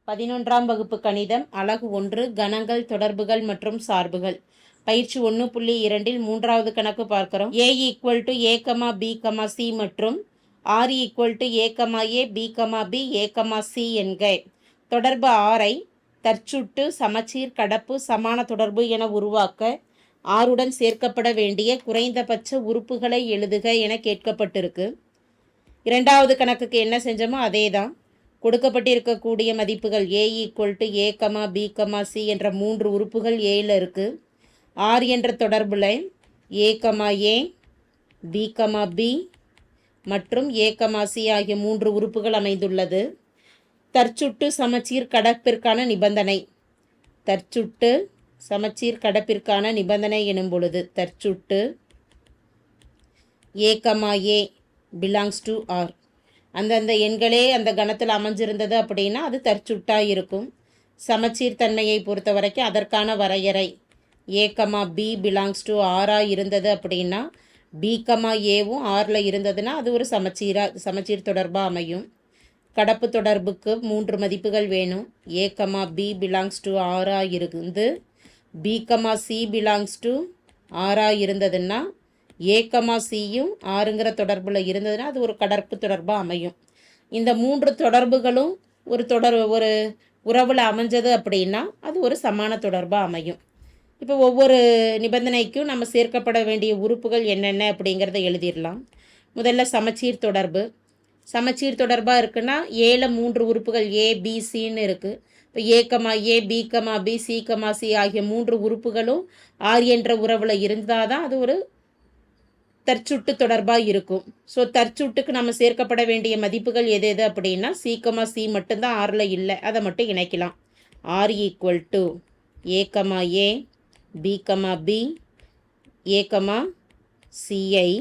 11ஆம் வகுப்பு கணிதம் அலகு 1 கணங்கள் தொடர்புகள் மற்றும் சார்புகள் பயிற்சி 1.2 மூன்றாவது கணக்கு பார்க்கிறோம். a equal to a, b, c மற்றும் r equal to a, a, b, b, a, c என்க. தொடர்பு r ஐ தற்சுட்டு சமச்சீர் கடப்பு சமான தொடர்பு என உருவாக்க ஆருடன் சேர்க்கப்பட வேண்டிய குறைந்தபட்ச உறுப்புகளை எழுதுக என கேட்கப்பட்டிருக்கு. இரண்டாவது கணக்குக்கு என்ன செஞ்சோமோ அதே தான். கொடுக்கப்பட்டிருக்கக்கூடிய மதிப்புகள் a equal to a, b, c என்ற 3 உறுப்புகள் ஏல இருக்குது. r என்ற தொடர்பில் a, b, b மற்றும் a, c ஆகிய 3 உறுப்புகள் அமைந்துள்ளது. தற்சுட்டு சமச்சீர் கடப்பிற்கான நிபந்தனை. தற்சுட்டு சமச்சீர் கடப்பிற்கான நிபந்தனை எனும் பொழுது தற்சுட்டு a, பிலாங்ஸ் டு r அந்தந்த எண்களே அந்த கணத்தில் அமைஞ்சிருந்தது அப்படின்னா அது தற்சுட்டாக இருக்கும். சமச்சீர் தன்மையை பொறுத்த வரைக்கும் அதற்கான வரையறை a, b பிலாங்ஸ் டு ஆராக இருந்தது அப்படின்னா b, aவும் ஆரில் இருந்ததுன்னா அது ஒரு சமச்சீர் தொடர்பாக அமையும். கடப்பு தொடர்புக்கு 3 மதிப்புகள் வேணும். a, b பிலாங்ஸ் டு ஆராக இருந்து b, c பிலாங்ஸ் டு ஆராக இருந்ததுன்னா a, cயும் ஆறுங்கிற தொடர்பில் இருந்ததுன்னா அது ஒரு கடப்பு தொடர்பாக அமையும். இந்த 3 தொடர்புகளும் ஒரு உறவில் அமைஞ்சது அப்படின்னா அது ஒரு சமான தொடர்பாக அமையும். இப்போ ஒவ்வொரு நிபந்தனைக்கும் நம்ம சேர்க்கப்பட வேண்டிய உறுப்புகள் என்னென்ன அப்படிங்கிறத எழுதிடலாம். முதல்ல சமச்சீர் தொடர்பு. சமச்சீர் தொடர்பாக இருக்குன்னா ஏல 3 உறுப்புகள் a, b, cன்னு இருக்குது. இப்போ a, b, b, c, c ஆகிய 3 உறுப்புகளும் r என்ற உறவில் இருந்தால் தான் அது ஒரு தற்சுட்டு தொடர்பாக இருக்கும். ஸோ தற்சுட்டுக்கு நம்ம சேர்க்கப்பட வேண்டிய மதிப்புகள் எது அப்படின்னா c, c மட்டும்தான் ஆறில் இல்லை, அதை மட்டும் இணைக்கலாம். r equal to a, b, b, a, c ஐ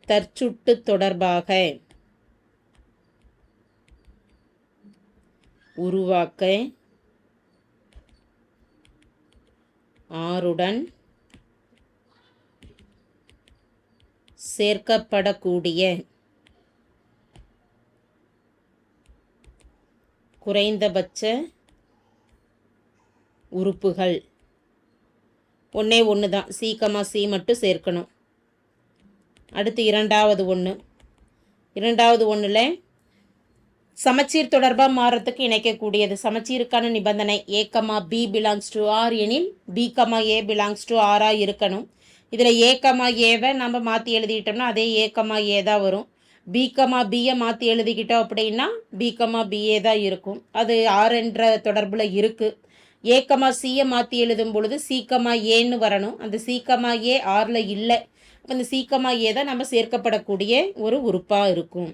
தற்சுட்டு தொடர்பாக உருவாக்க ஆருடன் சேர்க்கப்படக்கூடிய குறைந்தபட்ச உறுப்புகள் ஒன்று தான், c, c மட்டும் சேர்க்கணும். அடுத்து இரண்டாவது ஒன்றில் சமச்சீர் தொடர்பாக மாறத்துக்கு இணைக்கக்கூடியது. சமச்சீருக்கான நிபந்தனை a, b belongs to r எனில் b, a belongs to r இருக்கணும். இதில் a, aவை நம்ம மாற்றி எழுதிக்கிட்டோம்னா அதே a, a தான் வரும். b, bயை மாற்றி எழுதிக்கிட்டோம் அப்படின்னா b, ba தான் இருக்கும். அது r என்ற தொடர்பில் இருக்குது. a, cயை மாற்றி எழுதும் பொழுது c, aன்னு வரணும். அந்த c, a rல இல்லை. அந்த c, a தான் நம்ம சேர்க்கப்படக்கூடிய ஒரு உறுப்பாக இருக்கும்.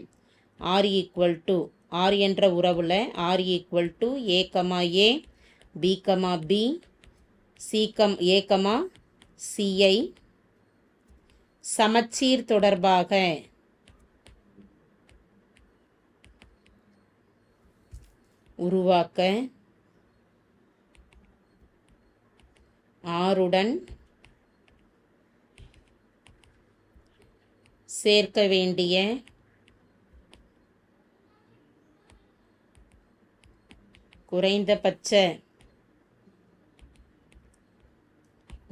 r ஈக்குவல் டு r என்ற உறவில் r equal to a, b, b, c, a, cயை சமச்சீர் தொடர்பாக உருவாக்க ஆருடன் சேர்க்க வேண்டிய குறைந்தபட்ச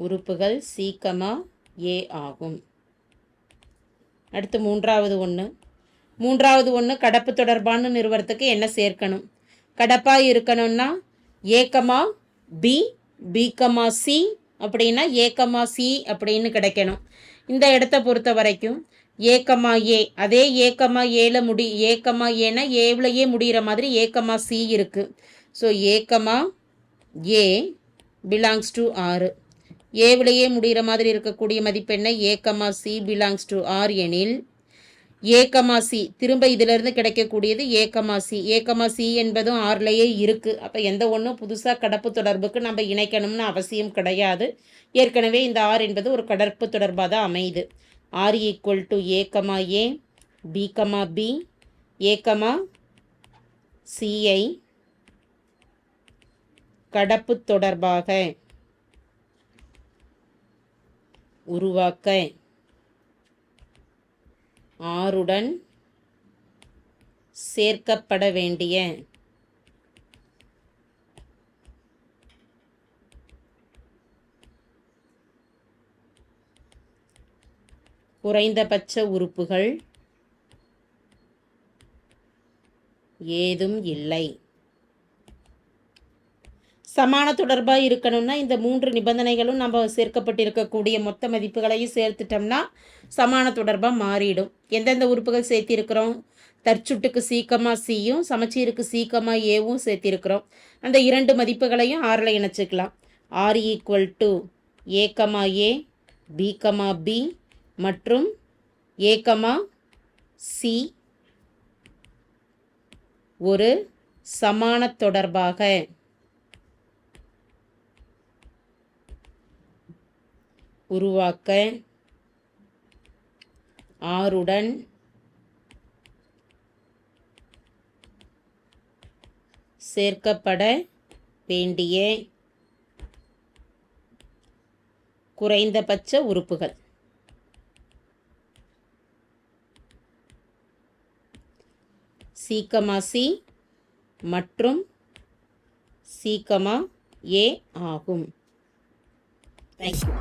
உறுப்புகள் c, a ஆகும். அடுத்து மூன்றாவது ஒன்று கடப்பு தொடர்பான நிறுவனத்துக்கு என்ன சேர்க்கணும்? கடப்பாக இருக்கணும்னா a, b, b, c அப்படின்னா a, c அப்படின்னு கிடைக்கணும். இந்த இடத்த பொறுத்த வரைக்கும் a, a அதே a, aல ஏன்னா ஏவிலையே முடிகிற மாதிரி a, c இருக்குது. So a, a belongs to r. ஏவிலையே முடிகிற மாதிரி இருக்கக்கூடிய மதிப்பு என்ன? a, c belongs to r எனில் a, c திரும்ப இதிலிருந்து கிடைக்கக்கூடியது a, c என்பதும் ஆர்லேயே இருக்குது. அப்போ எந்த ஒன்றும் புதுசாக கடப்பு தொடர்புக்கு நம்ம இணைக்கணும்னு அவசியம் கிடையாது. ஏற்கனவே இந்த r என்பது ஒரு கடப்பு தொடர்பாக தான் அமையுது. r equal to a, b, b, a, c ஐ கடப்பு தொடர்பாக உருவாக்க ஆருடன் சேர்க்கப்பட வேண்டிய குறைந்தபட்ச உறுப்புகள் ஏதும் இல்லை. சமான தொடர்பாக இருக்கணும்னா இந்த 3 நிபந்தனைகளும் நம்ம சேர்க்கப்பட்டிருக்கக்கூடிய மொத்த மதிப்புகளையும் சேர்த்துட்டோம்னா சமான தொடர்பாக மாறிடும். எந்தெந்த உறுப்புகள் சேர்த்திருக்கிறோம்? தற்சுட்டுக்கு சீக்கமாக சியும் சமச்சீருக்கு சீக்கமாக ஏவும் சேர்த்திருக்கிறோம். அந்த 2 மதிப்புகளையும் ஆறில் இணைச்சிக்கலாம். R equal to A comma A, B comma B மற்றும் ஏ கமா சி ஒரு சமான தொடர்பாக உருவாக்க ஆருடன் சேர்க்கப்பட வேண்டிய குறைந்தபட்ச உறுப்புகள் சி கமா சி மற்றும் சி கமா ஏ ஆகும். தேங்க்யூ.